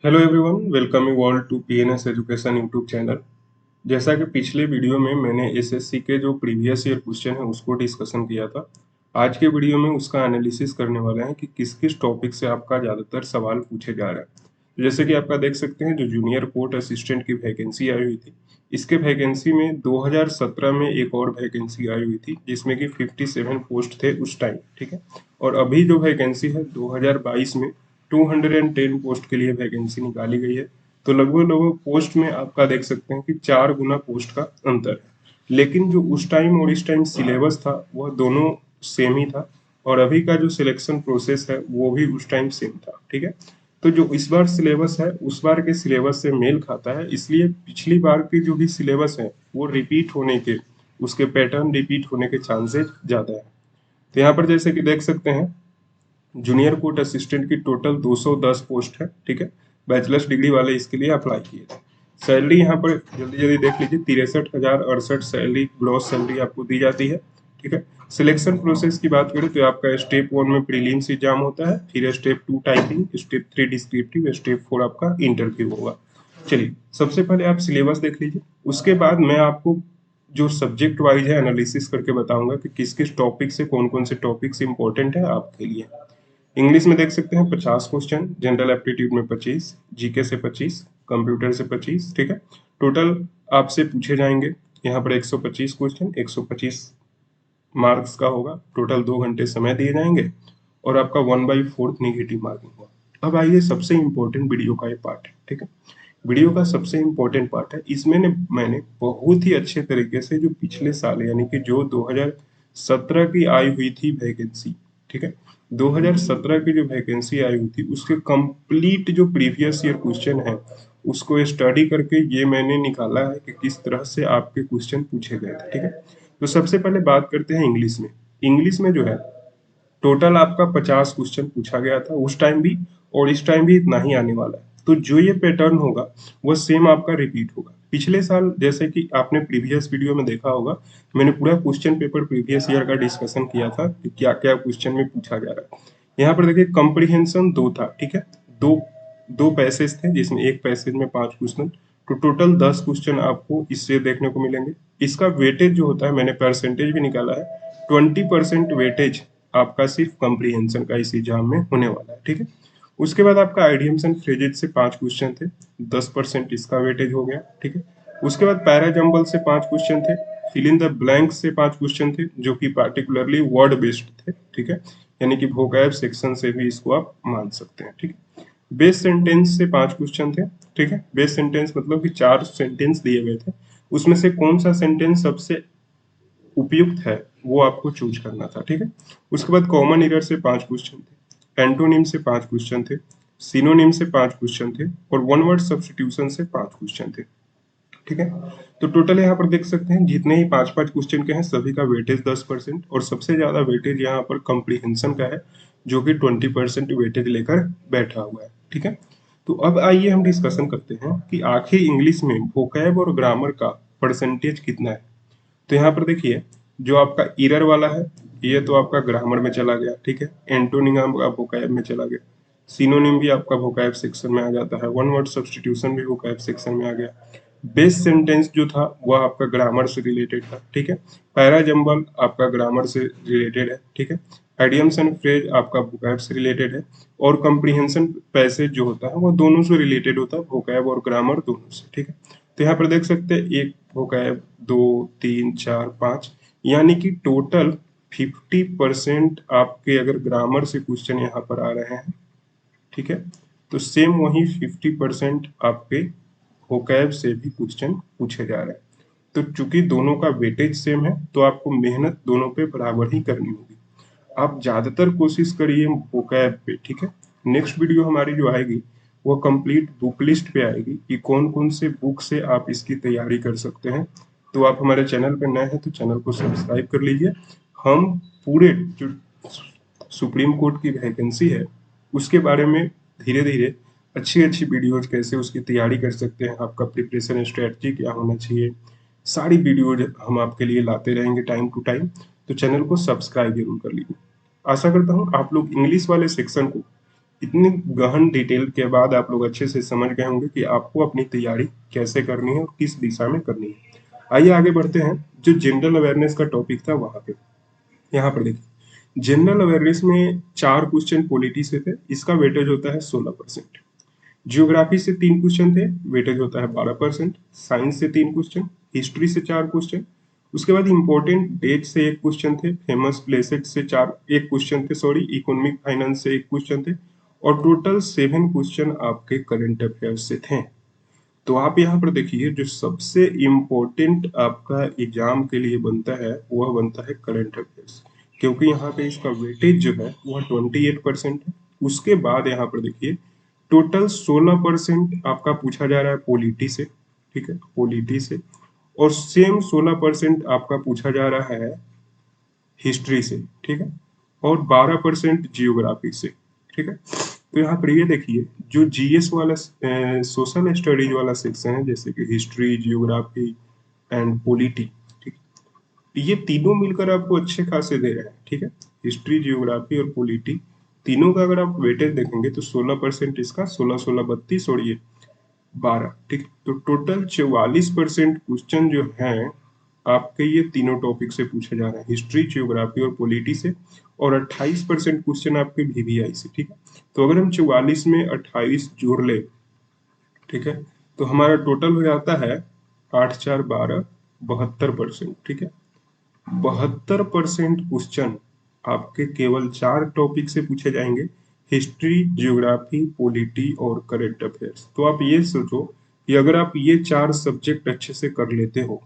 Hello everyone, welcome you all to PNS education YouTube channel. जैसा कि पिछले video में मैंने एसएससी के जो प्रीवियस ईयर क्वेश्चन है उसको डिस्कशन किया था। आज के वीडियो में उसका एनालिसिस करने वाले हैं कि किस किस टॉपिक से आपका ज़्यादातर सवाल पूछे जा रहे हैं। तो जैसे कि आपका देख सकते हैं, जो जूनियर कोर्ट असिस्टेंट की वैकेंसी आई हुई थी, इसके वैकेंसी में 2017 में एक और वैकेंसी आई हुई थी जिसमें कि 57 पोस्ट थे उस टाइम। ठीक है। और अभी जो वैकेंसी है 2022 में 210 पोस्ट के लिए वैकेंसी निकाली गई है। तो लगभग लगभग पोस्ट में आपका देख सकते हैं कि 4 गुना पोस्ट का अंतर है। लेकिन जो उस टाइम और इस टाइम सिलेबस था वह दोनों सेम ही था, और अभी का जो सिलेक्शन प्रोसेस है वो भी उस टाइम सेम था। ठीक है। तो जो इस बार सिलेबस है उस बार के सिलेबस से मेल खाता है, इसलिए पिछली बार की जो भी सिलेबस है वो रिपीट होने के, उसके पैटर्न रिपीट होने के चांसेस ज़्यादा है। तो यहाँ पर जैसे कि देख सकते हैं, जूनियर कोर्ट असिस्टेंट की टोटल 210 पोस्ट है। ठीक है। बैचलर्स डिग्री वाले इसके लिए अप्लाई किए थे। सैलरी यहाँ पर जल्दी जल्दी देख लीजिए, 63,068 सैलरी, ग्रॉस सैलरी आपको दी जाती है। ठीक है। सिलेक्शन प्रोसेस की बात करें तो आपका स्टेप 1 में प्रीलिम्स एग्जाम होता है, फिर step 2 typing, step 3 descriptive, step 4 आपका इंटरव्यू होगा। चलिए, सबसे पहले आप सिलेबस देख लीजिए, उसके बाद मैं आपको जो सब्जेक्ट वाइज है एनालिसिस करके बताऊंगा कि किस किस टॉपिक से कौन कौन से टॉपिक्स इंपॉर्टेंट है आपके लिए। इंग्लिश में देख सकते हैं 50 क्वेश्चन, जनरल एप्टीट्यूड में 25, जीके से 25, कंप्यूटर से 25। ठीक है। टोटल आपसे पूछे जाएंगे यहाँ पर 125 क्वेश्चन, 125 मार्क्स का होगा। टोटल 2 घंटे समय दिए जाएंगे और आपका 1/4 निगेटिव मार्किंग होगा। अब आइए, सबसे इंपॉर्टेंट वीडियो का ये पार्ट है। ठीक है। वीडियो का सबसे इंपॉर्टेंट पार्ट है, इसमें मैंने बहुत ही अच्छे तरीके से जो पिछले साल यानी कि जो 2017 की आई हुई थी वैकेंसी, ठीक है, 2017 की जो वैकेंसी आई हुई थी उसके कंप्लीट जो प्रीवियस ईयर क्वेश्चन है उसको स्टडी करके ये मैंने निकाला है कि किस तरह से आपके क्वेश्चन पूछे गए थे। ठीक है। तो सबसे पहले बात करते हैं इंग्लिश में। इंग्लिश में जो है टोटल आपका 50 क्वेश्चन पूछा गया था उस टाइम भी, और इस टाइम भी इतना ही आने वाला है। तो जो ये पैटर्न होगा वो सेम आपका रिपीट होगा। पिछले साल जैसे कि आपने प्रीवियस वीडियो में देखा होगा, मैंने पूरा क्वेश्चन पेपर प्रीवियस ईयर का डिस्कशन किया था कि क्या क्या क्वेश्चन में पूछा जा रहा है। यहाँ पर देखिए, कंप्रीहेंशन 2 था। ठीक है। दो दो पैसेज थे जिसमें एक पैसेज में 5 क्वेश्चन, तो टोटल 10 क्वेश्चन आपको इससे देखने को मिलेंगे। इसका वेटेज जो होता है, मैंने परसेंटेज भी निकाला है, 20% वेटेज आपका सिर्फ कॉम्प्रिहेंशन का इस एग्जाम में होने वाला है। ठीक है। उसके बाद आपका आइडियम्स एंड फ्रेजेज से 5 क्वेश्चन थे, 10% इसका वेटेज हो गया। ठीक है। उसके बाद पैरा जंबल से 5 क्वेश्चन थे, फिल इन द ब्लैंक से 5 क्वेश्चन थे जो कि पार्टिकुलरली वर्ड बेस्ड थे। ठीक है। यानी कि वोकैब सेक्शन से भी इसको आप मान सकते हैं। ठीक है। बेस सेंटेंस से 5 क्वेश्चन थे। ठीक है। बेस सेंटेंस मतलब कि 4 सेंटेंस दिए गए थे, उसमें से कौन सा सेंटेंस सबसे उपयुक्त है वो आपको चूज करना था। ठीक है। उसके बाद कॉमन एरर से 5 क्वेश्चन थे, एंटोनिम से 5 क्वेश्चन थे, सिनोनिम से 5 क्वेश्चन थे, और वन वर्ड सब्स्टिट्यूशन से 5 क्वेश्चन थे। ठीक है। तो टोटल यहाँ पर देख सकते हैं जितने ही 5-5 क्वेश्चन के हैं सभी का वेटेज 10%, और सबसे ज्यादा वेटेज यहाँ पर कॉम्प्रिहेंशन का है जो कि 20% वेटेज लेकर बैठा हुआ है। ठीक है। तो अब आइए हम डिस्कशन करते हैं कि आखिर इंग्लिश में वोकैब और ग्रामर का परसेंटेज कितना है। तो यहाँ पर देखिए, जो आपका एरर वाला है ये तो आपका ग्रामर में चला गया। ठीक है। एंटोनिम आपका वोकैब में चला गया, सिनोनिम भी आपका वोकैब सेक्शन में आ जाता है, वन वर्ड सब्स्टिट्यूशन भी वोकैब सेक्शन में आ गया। बेस सेंटेंस जो था वह आपका ग्रामर से रिलेटेड था। ठीक है। पैरा जंबल आपका ग्रामर से रिलेटेड है। ठीक है। आइडियम्स एंड फ्रेज आपका वोकैब से रिलेटेड है, और कॉम्प्रिहेंशन पैसेज जो होता है वो दोनों से रिलेटेड होता है, वोकैब और ग्रामर दोनों से। ठीक है। तो यहाँ पर देख सकते हैं एक वोकैब, 2, 3, 4, 5, यानी कि टोटल 50% आपके अगर ग्रामर से क्वेश्चन यहाँ पर आ रहे हैं। ठीक है। तो सेम वही 50% आपके वोकैब से भी क्वेश्चन पूछे जा रहे हैं। तो चूंकि दोनों का वेटेज सेम है तो आपको मेहनत दोनों पे बराबर ही करनी होगी। आप ज्यादातर कोशिश करिए वोकैब पे। ठीक है। नेक्स्ट वीडियो हमारी जो आएगी वो कंप्लीट बुक लिस्ट पे आएगी कि कौन कौन से बुक से आप इसकी तैयारी कर सकते हैं। तो आप हमारे चैनल पर नए हैं तो चैनल को सब्सक्राइब कर लीजिए। हम पूरे जो सुप्रीम कोर्ट की वैकेंसी है उसके बारे में धीरे धीरे अच्छी अच्छी वीडियोज, कैसे उसकी तैयारी कर सकते हैं, आपका प्रिपरेशन स्ट्रेटजी क्या होना चाहिए, सारी वीडियोज हम आपके लिए लाते रहेंगे टाइम टू टाइम। तो चैनल को सब्सक्राइब जरूर कर लीजिए। आशा करता हूँ आप लोग इंग्लिश वाले सेक्शन को इतनी गहन डिटेल के बाद आप लोग अच्छे से समझ गए होंगे कि आपको अपनी तैयारी कैसे करनी है और किस दिशा में करनी है। आइए आगे बढ़ते हैं। जो जनरल अवेयरनेस का टॉपिक था वहां पे, यहाँ पर देखिए, जनरल अवेयरनेस में 4 क्वेश्चन पॉलिटी से थे, इसका वेटेज होता है 16%। जियोग्राफी से 3 क्वेश्चन थे, वेटेज होता है 12%। साइंस से 3 क्वेश्चन, हिस्ट्री से 4 क्वेश्चन, उसके बाद इंपॉर्टेंट डेट से 1 क्वेश्चन थे, फेमस प्लेसेस से 1 क्वेश्चन थे, सॉरी, इकोनॉमिक फाइनेंस से 1 क्वेश्चन थे, और टोटल 7 क्वेश्चन आपके करंट अफेयर्स से थे। तो आप यहाँ पर देखिए, जो सबसे इम्पोर्टेंट आपका एग्जाम के लिए बनता है वह बनता है करंट अफेयर्स, क्योंकि यहाँ पे इसका वेटेज जो है वह 28% है। उसके बाद यहाँ पर देखिए, टोटल 16% आपका पूछा जा रहा है पॉलिटी से, ठीक है, पॉलिटी से, और सेम 16% आपका पूछा जा रहा है हिस्ट्री से, ठीक है, और 12% जियोग्राफी से, ठीक है। तो यहाँ पर ये देखिए, जो जीएस वाला सोशल स्टडीज वाला सेक्शन है, जैसे कि हिस्ट्री, जियोग्राफी एंड पॉलिटी, ठीक, ये तीनों मिलकर आपको अच्छे खासे दे रहे हैं, ठीक है। हिस्ट्री, जियोग्राफी और पॉलिटी तीनों का अगर आप वेटेज देखेंगे तो 16% इसका, 16, 16, 32 और ये 12, ठीक है। तो टोटल 44% क्वेश्चन जो हैं आपके ये तीनों टॉपिक से पूछे जा रहे हैं, हिस्ट्री, जियोग्राफी और पॉलिटी से, और 28% क्वेश्चन आपके वीवीआई से, ठीक है। तो अगर हम 44 में 28 जोड़ ले, ठीक है, तो हमारा टोटल हो जाता है 8, 4, 12, 72%, ठीक है। 72% क्वेश्चन आपके केवल 4 टॉपिक से पूछे जाएंगे, हिस्ट्री, जियोग्राफी, पॉलिटी और करंट अफेयर्स। तो आप ये सोचो कि अगर आप ये 4 सब्जेक्ट अच्छे से कर लेते हो,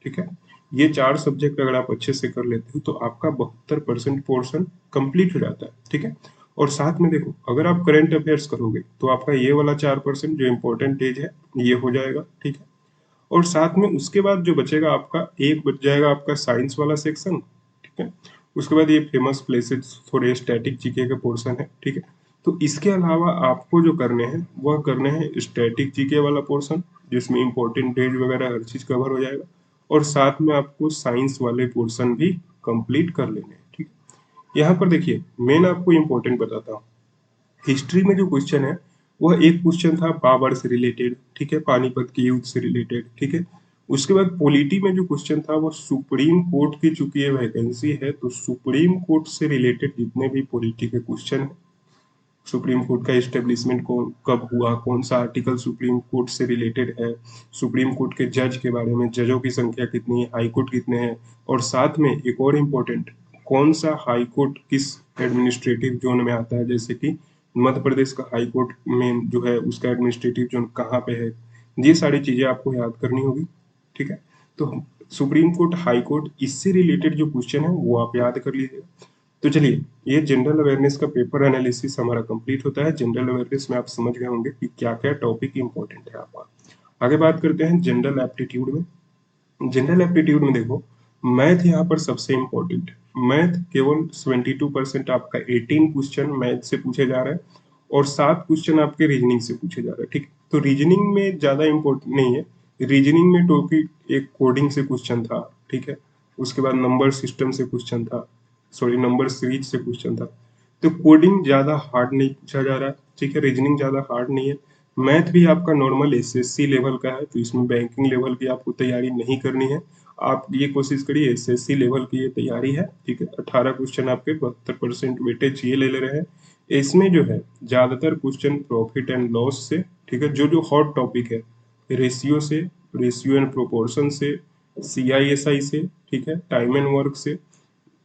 ठीक है, ये 4 सब्जेक्ट अगर आप अच्छे से कर लेते हो तो आपका 72% पोर्शन कंप्लीट हो जाता है, ठीक है। और साथ में देखो, अगर आप करंट अफेयर्स करोगे तो आपका ये वाला 4% जो इम्पोर्टेंट एज है ये हो जाएगा, ठीक है। और साथ में उसके बाद जो बचेगा आपका, एक बच जाएगा आपका साइंस वाला सेक्शन, ठीक है। उसके बाद ये फेमस प्लेसेस, थोड़े स्टैटिक जीके के पोर्शन है, ठीक है। तो इसके अलावा आपको जो करने हैं वह करने हैं स्टैटिक जीके वाला पोर्शन, जिसमें इंपॉर्टेंट डेज वगैरह हर चीज कवर हो जाएगा, और साथ में आपको साइंस वाले पोर्शन भी कंप्लीट कर लेने हैं, ठीक है। यहाँ पर देखिए, मेन आपको इंपॉर्टेंट बताता हूँ। हिस्ट्री में जो क्वेश्चन है वह एक क्वेश्चन था बाबर से रिलेटेड, ठीक है, पानीपत के युद्ध से रिलेटेड, ठीक है। उसके बाद पॉलिटी में जो क्वेश्चन था वो सुप्रीम कोर्ट की, चूंकि ये वैकेंसी है तो सुप्रीम कोर्ट से रिलेटेड जितने भी पॉलिटी के क्वेश्चन है, सुप्रीम कोर्ट का एस्टेब्लिशमेंट कब हुआ, कौन सा आर्टिकल सुप्रीम कोर्ट से रिलेटेड है, सुप्रीम कोर्ट के जज के बारे में, जजों की संख्या कितनी है, हाई कोर्ट कितने हैं, और साथ में एक और इम्पोर्टेंट, कौन सा हाई कोर्ट किस एडमिनिस्ट्रेटिव जोन में आता है, जैसे कि मध्य प्रदेश का हाई कोर्ट में जो है उसका एडमिनिस्ट्रेटिव जोन कहाँ पे है, ये सारी चीजें आपको याद करनी होगी, ठीक है। तो सुप्रीम कोर्ट, हाई कोर्ट, इससे रिलेटेड जो क्वेश्चन है वो आप याद कर लीजिएगा। तो चलिए, ये जनरल अवेयरनेस का पेपर एनालिसिस हमारा कंप्लीट होता है। जनरल अवेयरनेस में आप समझ गए होंगे कि क्या क्या टॉपिक इंपॉर्टेंट है आपका। आगे बात करते हैं जनरल एप्टीट्यूड में। जनरल एप्टीट्यूड में देखो, मैथ यहाँ पर सबसे इंपॉर्टेंट है। मैथ केवल 72% आपका, 18 क्वेश्चन मैथ से पूछे जा रहे हैं, और 7 क्वेश्चन आपके रीजनिंग से पूछे जा रहे हैं, ठीक। तो रीजनिंग में ज्यादा इंपॉर्टेंट नहीं है। रीजनिंग में टॉपिक एक कोडिंग से क्वेश्चन था, ठीक है। उसके बाद नंबर सिस्टम से क्वेश्चन था, सॉरी, नंबर सीरीज से क्वेश्चन था। तो कोडिंग ज्यादा हार्ड नहीं पूछा जा रहा है, ठीक है, रीजनिंग ज्यादा हार्ड नहीं है। मैथ भी आपका नॉर्मल एसएससी लेवल का है, तो इसमें बैंकिंग लेवल की आपको तैयारी नहीं करनी है। आप ये कोशिश करिए, एसएससी लेवल की ये तैयारी है, ठीक है। 18 क्वेश्चन आपके, 72% वेटेज ये ले रहे हैं। इसमें जो है ज्यादातर क्वेश्चन प्रॉफिट एंड लॉस से, ठीक है, जो जो हॉट टॉपिक है, रेशियो से, रेशियो एंड प्रोपोर्शन से, सीआईएसआई से, ठीक है, टाइम एंड वर्क से,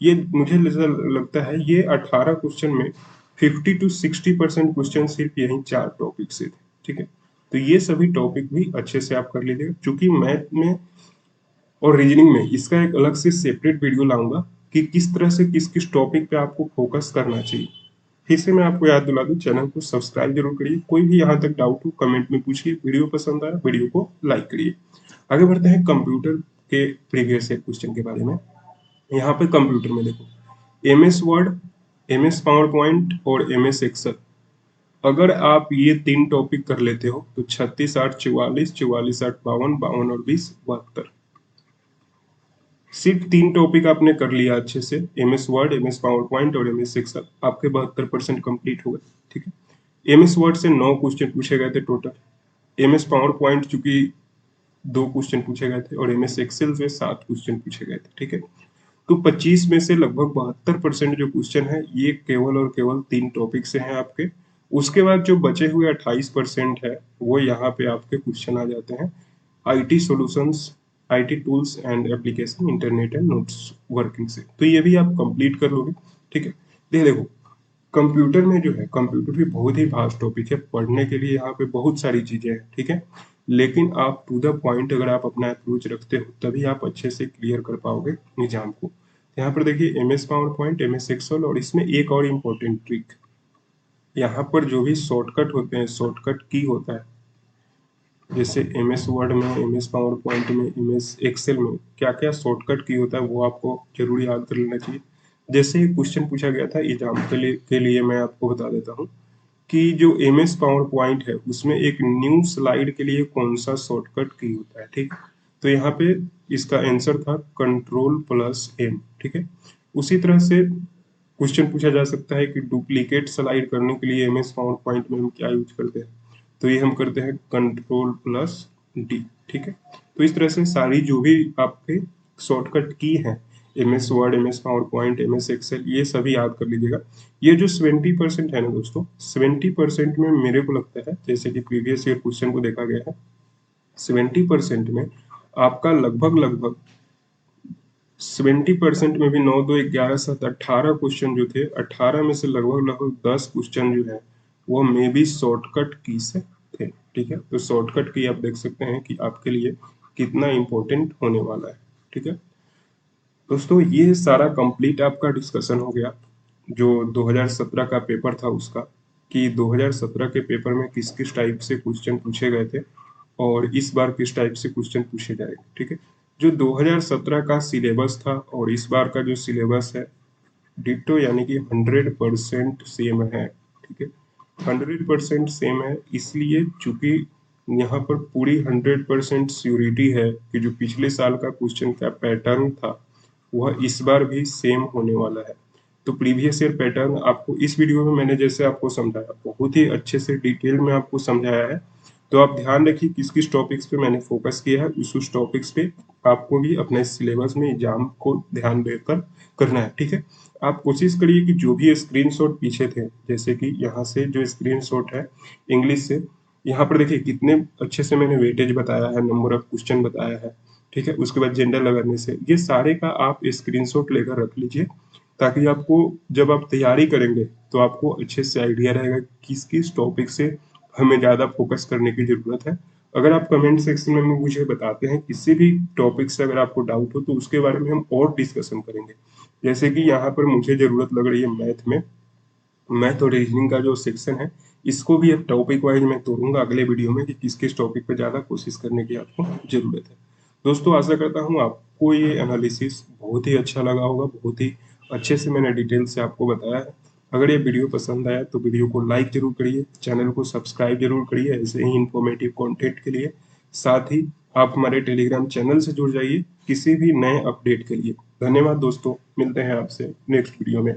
ये मुझे लगता है ये 18 क्वेश्चन में 50 to 60% क्वेश्चन सिर्फ यही 4 टॉपिक से थे, ठीक है। तो ये सभी टॉपिक भी अच्छे से आप कर लीजिएगा, क्योंकि मैथ में और रीजनिंग में इसका एक अलग से सेपरेट वीडियो लाऊंगा कि किस तरह से किस किस टॉपिक पे आपको फोकस करना चाहिए। फिर से मैं आपको याद दिला दूं, चैनल को सब्सक्राइब जरूर करिए। कोई भी यहाँ तक डाउट हो कमेंट में पूछिए, वीडियो पसंद आया वीडियो को लाइक करिए। आगे बढ़ते हैं कंप्यूटर के प्रीवियस ईयर क्वेश्चन के बारे में। यहाँ पे कंप्यूटर में देखो, MS word, MS power point और एमएस एक्सेल, अगर आप ये 3 टॉपिक कर लेते हो तो 36, 8, 44, 44, 8, 52, 52 और 20, 72, सिर्फ 3 टॉपिक आपने कर लिया अच्छे से, MS word, MS power point और एमएस एक्सेल, आपके 72% कंप्लीट हो गए, ठीक है। MS वर्ड से 9 क्वेश्चन पूछे गए थे टोटल। MS पावर पॉइंट चूंकि 2 क्वेश्चन पूछे गए थे और MS एक्सेल से 7 क्वेश्चन पूछे गए थे, ठीक है। तो 25 में से लगभग 72% जो क्वेश्चन है ये केवल और केवल 3 टॉपिक से हैं आपके। उसके बाद जो बचे हुए 28% है वो यहाँ पे आपके क्वेश्चन आ जाते हैं IT solutions, IT tools and application, internet and notes working से। तो ये भी आप कंप्लीट कर लोगे, ठीक है। देखो, कंप्यूटर में जो है, कंप्यूटर भी बहुत ही वास्ट टॉपिक है, पढ़ने के लिए यहाँ पे बहुत सारी चीजें हैं, ठीक है। लेकिन आप टू द पॉइंट अगर आप अपना अप्रोच रखते हो तभी आप अच्छे से क्लियर कर पाओगे एग्जाम को। यहाँ पर देखिए MS PowerPoint, MS Excel, और इसमें एक और इम्पोर्टेंट ट्रिक, यहाँ पर जो भी शॉर्टकट होते हैं, शॉर्टकट की होता है, जैसे MS वर्ड में, MS पावर पॉइंट में, MS एक्सेल में क्या क्या शॉर्टकट की होता है वो आपको जरूर याद कर लेना चाहिए। जैसे क्वेश्चन पूछा गया था एग्जाम के लिए मैं आपको बता देता हूँ कि जो MS पावर पॉइंट है उसमें एक न्यू स्लाइड के लिए कौन सा शॉर्टकट की होता है, ठीक। तो यहाँ पे इसका आंसर था Ctrl+M, ठीक है। उसी तरह से क्वेश्चन पूछा जा सकता है कि डुप्लीकेट स्लाइड करने के लिए MS पावर पॉइंट में हम क्या यूज करते हैं, तो ये हम करते हैं Ctrl+D, ठीक है। तो इस तरह से सारी जो भी आपके शॉर्टकट की है, MS Word, MS PowerPoint, MS Excel, ये सभी याद कर लीजिएगा। ये जो 70% है ना दोस्तों, 70% में मेरे को लगता है, जैसे कि प्रीवियस ईयर क्वेश्चन को देखा गया है, 70% में आपका लगभग लगभग 70% में भी 9 2 11 7 18 क्वेश्चन जो थे, 18 में से लगभग लगभग 10 क्वेश्चन जो है वो मे बी शॉर्टकट की से थे, ठीक है। तो शॉर्टकट की आप देख सकते हैं कि आपके लिए कितना इंपॉर्टेंट होने वाला है, ठीक है। दोस्तों ये सारा कंप्लीट आपका डिस्कशन हो गया जो 2017 का पेपर था उसका, कि 2017 के पेपर में किस किस टाइप से क्वेश्चन पूछे गए थे और इस बार किस टाइप से क्वेश्चन पूछे जाएंगे, ठीक है। जो 2017 का सिलेबस था और इस बार का जो सिलेबस है डिट्टो, यानी कि 100% सेम है, ठीक है। 100% सेम है इसलिए चूंकि यहाँ पर पूरी 100% श्योरिटी है कि जो पिछले साल का क्वेश्चन का पैटर्न था वह इस बार भी सेम होने वाला है। तो प्रीवियस ईयर पैटर्न आपको इस वीडियो में मैंने जैसे आपको समझाया, बहुत ही अच्छे से डिटेल में आपको समझाया है। तो आप ध्यान रखिए किस किस टॉपिक्स पे मैंने फोकस किया है, उस टॉपिक्स पे आपको भी अपने सिलेबस में एग्जाम को ध्यान देकर करना है, ठीक है। आप कोशिश करिए कि जो भी स्क्रीनशॉट पीछे थे, जैसे कि यहाँ से जो स्क्रीनशॉट है इंग्लिश से, यहाँ पर देखिए कितने अच्छे से मैंने वेटेज बताया है, नंबर ऑफ क्वेश्चन बताया है, ठीक है। उसके बाद जेंडर अवेयरनेस है, ये सारे का आप स्क्रीनशॉट लेकर रख लीजिए ताकि आपको जब आप तैयारी करेंगे तो आपको अच्छे से आइडिया रहेगा किस किस टॉपिक से हमें ज़्यादा फोकस करने की ज़रूरत है। अगर आप कमेंट सेक्शन में मुझे बताते हैं किसी भी टॉपिक से अगर आपको डाउट हो तो उसके बारे में हम और डिस्कशन करेंगे। जैसे कि यहाँ पर मुझे ज़रूरत लग रही है मैथ में, मैथ और रीजनिंग का जो सेक्शन है इसको भी अब टॉपिक वाइज मैं तोड़ूंगा अगले वीडियो में कि किस किस टॉपिक पे ज़्यादा कोशिश करने की आपको ज़रूरत है। दोस्तों आशा करता हूँ आपको ये एनालिसिस बहुत ही अच्छा लगा होगा, बहुत ही अच्छे से मैंने डिटेल से आपको बताया है। अगर ये वीडियो पसंद आया तो वीडियो को लाइक जरूर करिए, चैनल को सब्सक्राइब जरूर करिए ऐसे ही इंफॉर्मेटिव कंटेंट के लिए। साथ ही आप हमारे टेलीग्राम चैनल से जुड़ जाइए किसी भी नए अपडेट के लिए। धन्यवाद दोस्तों, मिलते हैं आपसे नेक्स्ट वीडियो में।